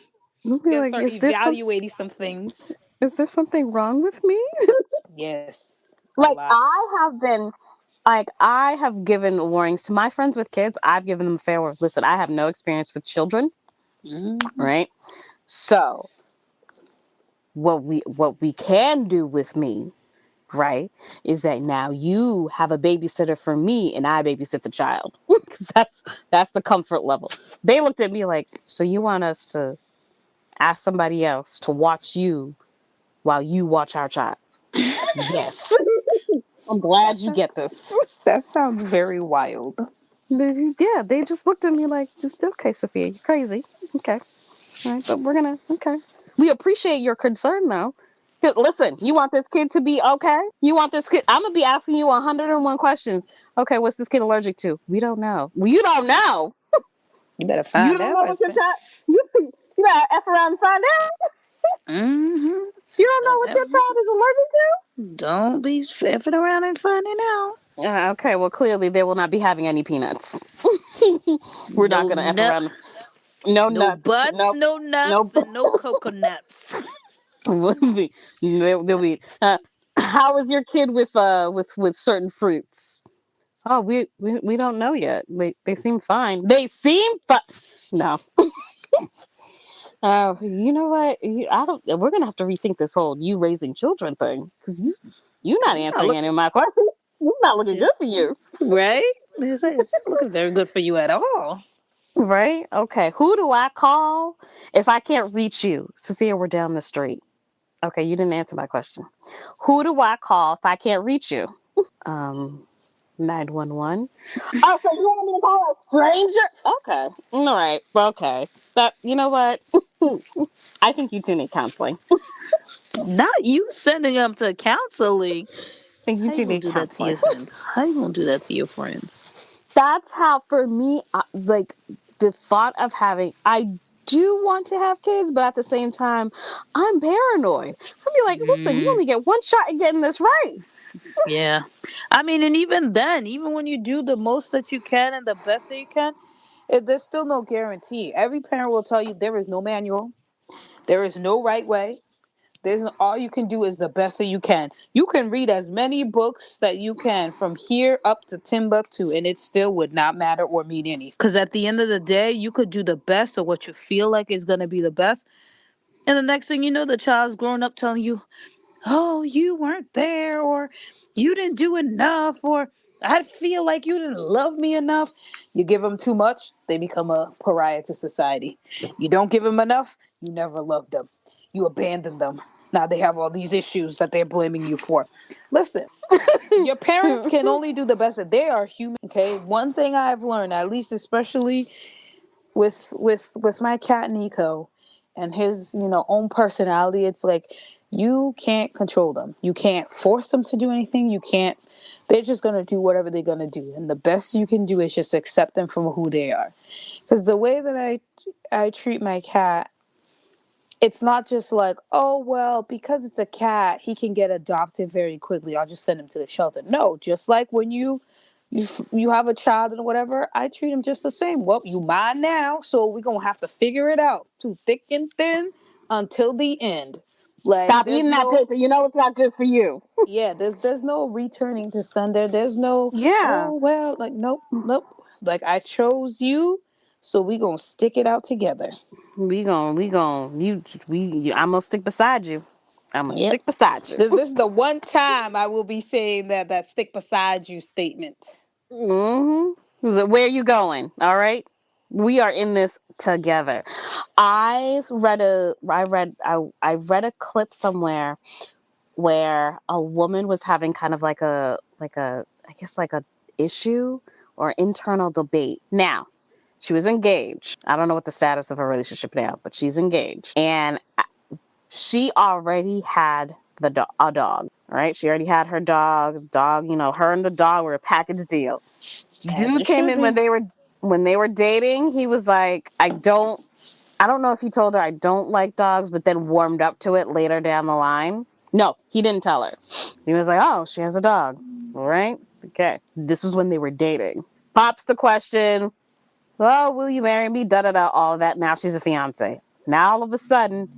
You'll You be gotta like, start evaluating some things. is there something wrong with me? Yes, a Like lot. I have given warnings to my friends with kids. I've given them fair warning. Listen, I have no experience with children, Hmm. right? So what we can do with me, right, is that now you have a babysitter for me and I babysit the child. Because that's the comfort level. They looked at me like, so you want us to ask somebody else to watch you while you watch our child? Yes. I'm glad That's you a, get this. that sounds very wild. Yeah, they just looked at me like, just okay, Sophia, you're crazy. Okay. All right, but we're gonna okay. We appreciate your concern though. 'Cause listen, you want this kid to be okay? You want this kid? I'm gonna be asking you 101 questions. Okay, what's this kid allergic to? We don't know. Well, you don't know. You better You find don't out, know what your husband. child. You gotta f around and find out. Mm-hmm. You don't know Don't what your ever, child is allergic to. don't be effing around and finding out. Okay, well clearly they will not be having any peanuts. We're not No gonna f nut, around. No no nuts. butts, Nope. no nuts, Nope. and no coconuts. Will be they'll be how is your kid with certain fruits? Oh, we don't know yet. They seem fine. They seem fine. No. You know what? I don't. We're gonna have to rethink this whole you raising children thing because you're not It's not answering look, any of my questions. It's not looking good it's, for you, right? It's not looking very good for you at all. right? Okay. Who do I call if I can't reach you, Sophia? We're down the street. Okay, you didn't answer my question. Who do I call if I can't reach you? 911. Oh, so you want me to call a stranger? Okay. All right. Okay. That you know what? I think you two need counseling. I Not you sending them to counseling. think you How you two gonna need do that to counseling. your friends? How you gonna do that to your friends? That's how for me like the thought of having I do want to have kids, but at the same time, I'm paranoid. I'll be like, listen, you Mm, only get one shot at getting this right. yeah. I mean, and even then, even when you do the most that you can and the best that you can, there's still no guarantee. Every parent will tell you there is no manual, there is no right way. All you can do is the best that you can. You can read as many books that you can from here up to Timbuktu, and it still would not matter or mean anything. Because at the end of the day, you could do the best of what you feel like is going to be the best, and the next thing you know, the child's growing up telling you, oh, you weren't there, or you didn't do enough, or I feel like you didn't love me enough. You give them too much, they become a pariah to society. You don't give them enough, you never loved them. You abandon them. Now they have all these issues that they're blaming you for. Listen, your parents can only do the best that they are human. Okay, one thing I've learned, at least especially with my cat Nico and his own personality, it's like You can't control them. You can't force them to do anything. You can't. They're just gonna do whatever they're gonna do, and the best you can do is just accept them for who they are. Because the way that I treat my cat, it's not just like, oh well, because it's a cat, he can get adopted very quickly. I'll just send him to the shelter. No, just like when you have a child and whatever, I treat him just the same. Well, you mine now, so we're gonna have to figure it out through thick and thin until the end. Like Stop there's eating that no, paper. You know it's not good for you. yeah, there's no returning to sender. There's no, Yeah. oh well, like nope, nope. Like I chose you, so we gonna stick it out together. I'm gonna stick beside you. I'm gonna Yep. stick beside you. This is the one time I will be saying that stick beside you statement. Where you going? All right. We are in this together. I read a clip somewhere where a woman was having kind of like a I guess like a issue or internal debate. Now, she was engaged. I don't know what the status of her relationship now, but she's engaged. And she already had a dog, right? She already had her dog. Dog, her and the dog were a package deal. As Dude it came should in be. when they were dating. He was like, I don't know if he told her I don't like dogs, but then warmed up to it later down the line. No, he didn't tell her. He was like, oh, she has a dog. All right. Okay. This was when they were dating. Pops the question, oh, will you marry me? Da da da, all that. Now she's a fiance. Now all of a sudden,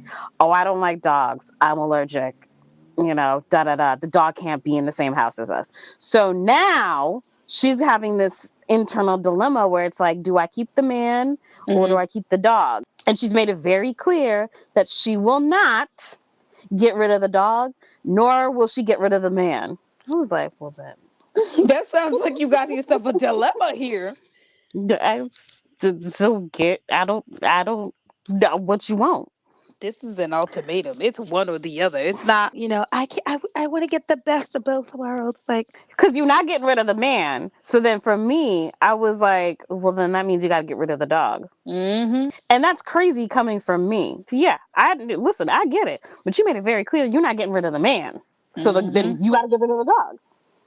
oh, I don't like dogs. I'm allergic. Da da da. The dog can't be in the same house as us. So now she's having this internal dilemma where it's like, do I keep the man or do Hmm. I keep the dog? And she's made it very clear that she will not get rid of the dog, nor will she get rid of the man. I was like, well, then. That sounds like you got yourself a dilemma here. I, so I don't know what you want. This is an ultimatum. It's one or the other. It's not, I can I want to get the best of both worlds. Like, Because you're not getting rid of the man. So then for me, I was like, well, then that means you got to get rid of the dog. mm-hmm, And that's crazy coming from me. So yeah, listen, I get it. But you made it very clear you're not getting rid of the man. So mm-hmm, then you got to get rid of the dog.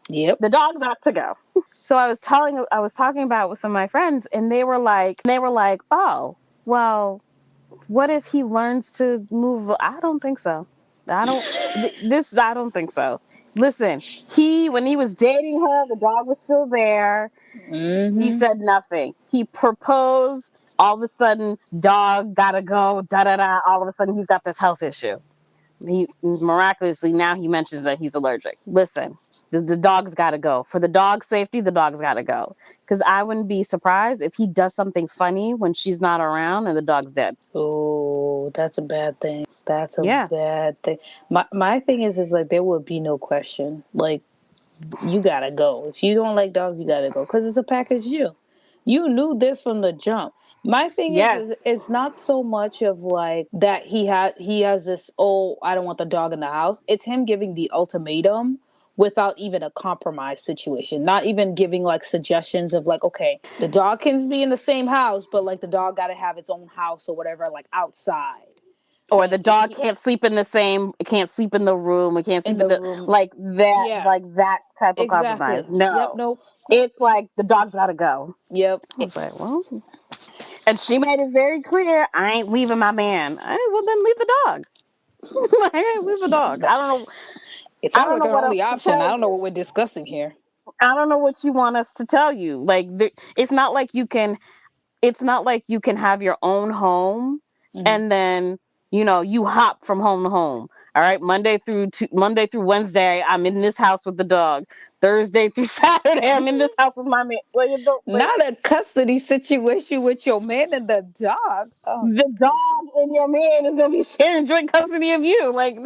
yep, The dog got to go. So I was talking about it with some of my friends, and they were like, oh, well, what if he learns to move? I don't think so. I don't think so. Listen, when he was dating her, the dog was still there. He mm-hmm. said nothing. He proposed. All of a sudden, dog gotta go. Da da da. All of a sudden, he's got this health issue. He's miraculously now he mentions that he's allergic. Listen, the dog's got to go. For the dog's safety, the dog's got to go. Because I wouldn't be surprised if he does something funny when she's not around and the dog's dead. Oh, that's a bad thing. That's a Yeah. bad thing. My thing is like there would be no question. Like you gotta go. If you don't like dogs, you gotta go because it's a package deal. You knew this from the jump. My thing Yes. is it's not so much of like that he has this, oh, I don't want the dog in the house. It's him giving the ultimatum without even a compromise situation. Not even giving like suggestions of like, okay, the dog can be in the same house, but like the dog got to have its own house or whatever, like outside. Or the Like dog can't sleep in the same, can't sleep in the room, it can't in sleep in the the room. Yeah, like that type of compromise. exactly. Yep. No, Nope. it's like the dog's got to go. Yep. I was like, well, and she made it very clear, I ain't leaving my man. Well, then leave the dog. I ain't leave the dog. That, it I sounds don't like know our what else only to option. I tell don't know what you. we're discussing here. I don't know what you want us to tell you. Like, it's not like you can. It's not like you can have your own home, Hmm. and then you hop from home to home. All right, Monday through Wednesday, I'm in this house with the dog. Thursday through Saturday, I'm in this house with my man. Well, you don't like Not a custody situation with your man and the dog. Oh, the that's crazy. dog and your man is gonna be sharing joint custody of you. Like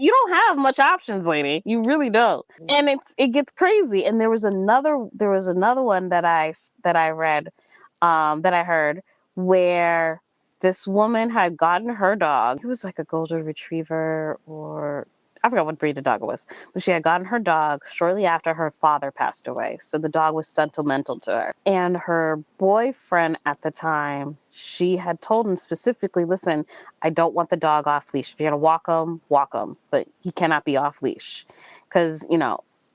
you don't have much options, lady. You really don't. And it gets crazy. And there was another one that I read, that I heard, where this woman had gotten her dog. He was like a golden retriever, or I forgot what breed the dog it was, but she had gotten her dog shortly after her father passed away. So the dog was sentimental to her. And her boyfriend at the time, she had told him specifically, listen, I don't want the dog off leash. If you're going to walk him, but he cannot be off leash. Because,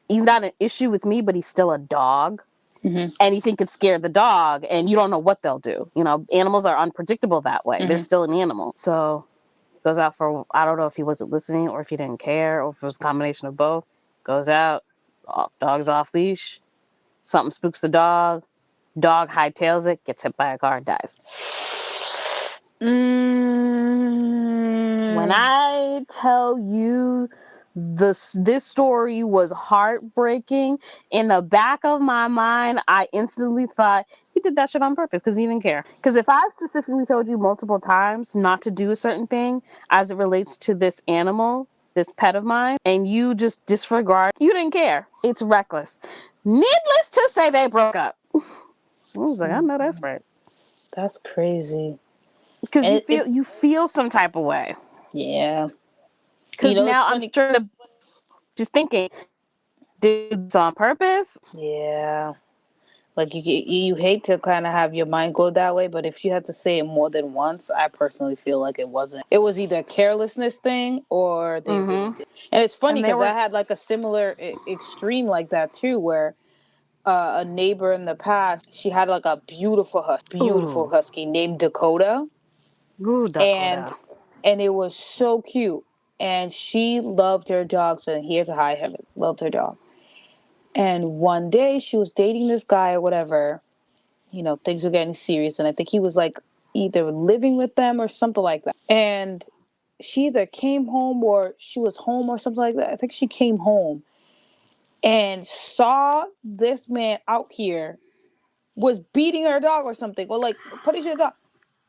he's not an issue with me, but he's still a dog. Mm-hmm. Anything could scare the dog, and you don't know what they'll do. Animals are unpredictable that way. They're Mm-hmm. still an animal. So goes out for, I don't know if he wasn't listening or if he didn't care or if it was a combination of both. Goes out, dog's off leash, something spooks the dog hightails it, gets hit by a car, dies. When Mm. I tell you this story was heartbreaking, in the back of my mind, I instantly thought he did that shit on purpose because he didn't care. Because if I specifically told you multiple times not to do a certain thing as it relates to this animal, this pet of mine, and you just disregard, you didn't care. It's reckless. Needless to say, they broke up. I was like, I know that's right. That's crazy. Because And you it, feel it's you feel some type of way. yeah. Because It's now I'm funny. sure the just thinking, did this on purpose? Yeah. Like you hate to kind of have your mind go that way, but if you had to say it more than once, I personally feel like it wasn't. It was either a carelessness thing or they really Mm-hmm. did. And it's funny And they because I were, had like a similar extreme like that too, where a neighbor in the past, she had like a beautiful ooh, husky named Dakota, ooh, and Dakota. it was so cute. And she loved her dog, so here to high heavens, loved her dog. And one day she was dating this guy or whatever, things were getting serious. And I think he was like either living with them or something like that. And she either came home or she was home or something like that. I think she came home and saw this man out here was beating her dog or something, or like putting her dog.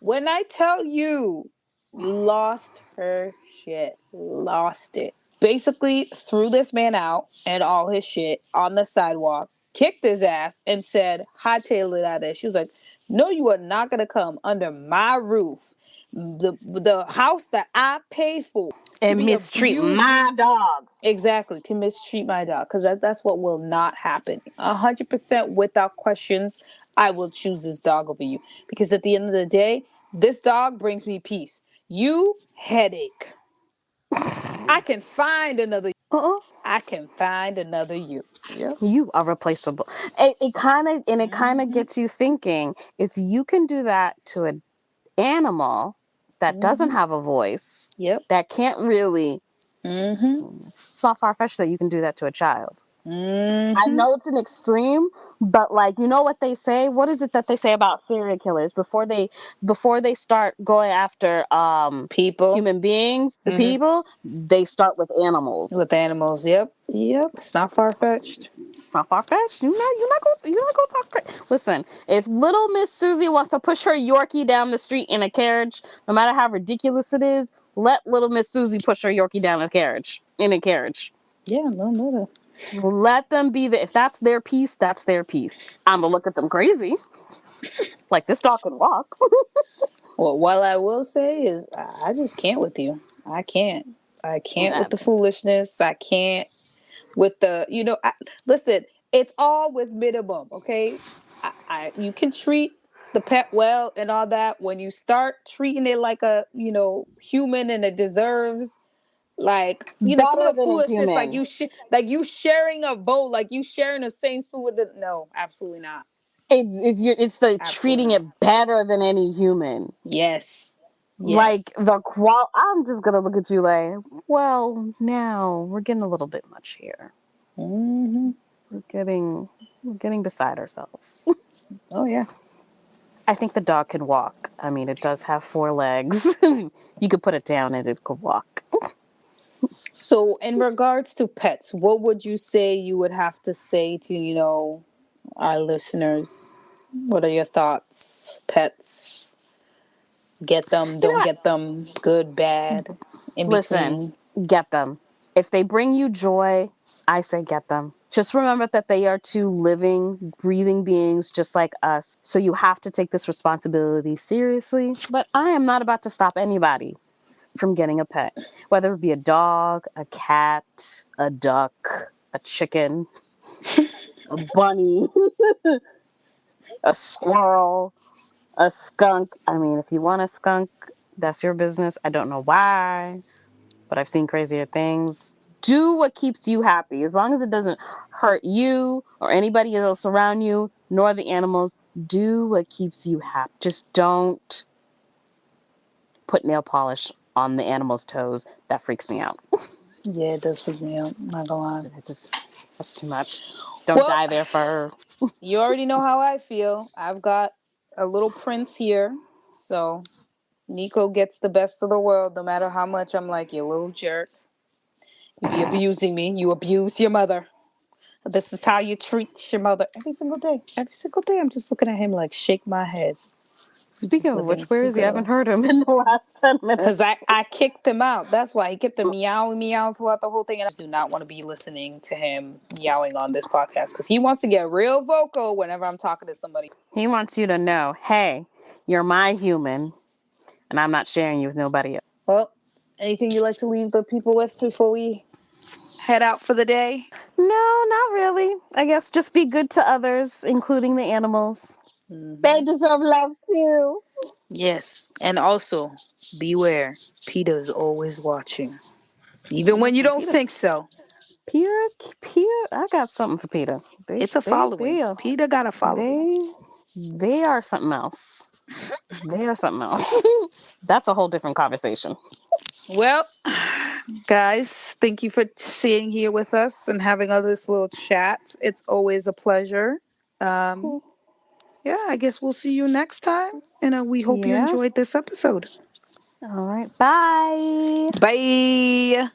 When I tell you, lost her shit, lost it. Basically, threw this man out and all his shit on the sidewalk, kicked his ass, and said, hightail it out of there. She was like, no, you are not going to come under my roof. The house that I paid for to And be mistreat abused. my dog. Exactly, to mistreat my dog, because that's what will not happen. 100% without questions, I will choose this dog over you. Because at the end of the day, this dog brings me peace. You, headache. I can find another. Uh-uh. I can find another you. Yep. You are replaceable. It kind of Mm-hmm. gets you thinking, if you can do that to an animal that doesn't Mm-hmm. have a voice, Yep. that can't really, Mm-hmm. it's not far fetched that you can do that to a child. I Mm-hmm. know it's an extreme, but like, you know what they say? What is it that they say about serial killers before they start going after People. human beings, the Mm-hmm. people, they start with With animals. animals. Yep. Yep. It's not far fetched. It's not far fetched. You're not going to talk crazy. Listen, if little Miss Susie wants to push her Yorkie down the street in a carriage, no matter how ridiculous it is, let little Miss Susie push her Yorkie down a carriage. Yeah. No. No. Let them be there. If that's their piece, that's their piece. I'm gonna look at them crazy. Like, this dog can walk. Well, what I will say is, I just can't with you. I can't. I can't with Nah, the foolishness. I can't with the, listen, it's all with minimum, okay? You can treat the pet well and all that. When you start treating it like a, human and it deserves, like, some of better the than a foolishness, like human. like you sharing a bowl, like you sharing the same food with the, no, absolutely not. It's the Absolutely treating not. it better than any human. Yes. Yes. Like I'm just gonna look at you like, well, now we're getting a little bit much here. Hmm. We're getting beside ourselves. Oh, yeah. I think the dog can walk. I mean, it does have four legs. You could put it down and it could walk. So, in regards to pets, what would you say you would have to say to, our listeners? What are your thoughts? Pets, get them, You know don't what? get them, good, bad, in Listen, between. get them. If they bring you joy, I say get them. Just remember that they are two living, breathing beings just like us. So you have to take this responsibility seriously. But I am not about to stop anybody from getting a pet, whether it be a dog, a cat, a duck, a chicken, a bunny, a squirrel, a skunk. I mean, if you want a skunk, that's your business. I don't know why, but I've seen crazier things. Do what keeps you happy. As long as it doesn't hurt you or anybody else around you, nor the animals, do what keeps you happy. Just don't put nail polish on the animal's toes. That freaks me out. Yeah, it does freak me out. Not gonna lie. It just that's too much. Don't Well, dye their fur. you already know how I feel. I've got a little prince here, so Nico gets the best of the world, no matter how much I'm like, you little jerk. You be abusing me. You abuse your mother. This is how you treat your mother every single day. Every single day, I'm just looking at him like, shake my head. I'm Speaking just of looking which, at where you, is he? I haven't girl. heard him in the last 10 Because minutes. I kicked him out. That's why he kept the meowing, meow throughout the whole thing. And I do not want to be listening to him meowing on this podcast because he wants to get real vocal whenever I'm talking to somebody. He wants you to know, hey, you're my human, and I'm not sharing you with nobody else. Well, anything you like to leave the people with before we head out for the day? No, not really. I guess just be good to others, including the animals. They Mm-hmm. deserve love too. Yes. And also, beware. PETA is always watching, even when you Mm-hmm. don't Peter, think so. Peter, Peter. I got something for Peter. They, It's a they, following. they are, PETA got a following. they, they are something else. They are something else. That's a whole different conversation. Well, guys, thank you for sitting here with us and having all this little chat. It's always a pleasure. Um, Cool. yeah, I guess we'll see you next time. And we hope you Yeah. enjoyed this episode. All right. Bye. Bye.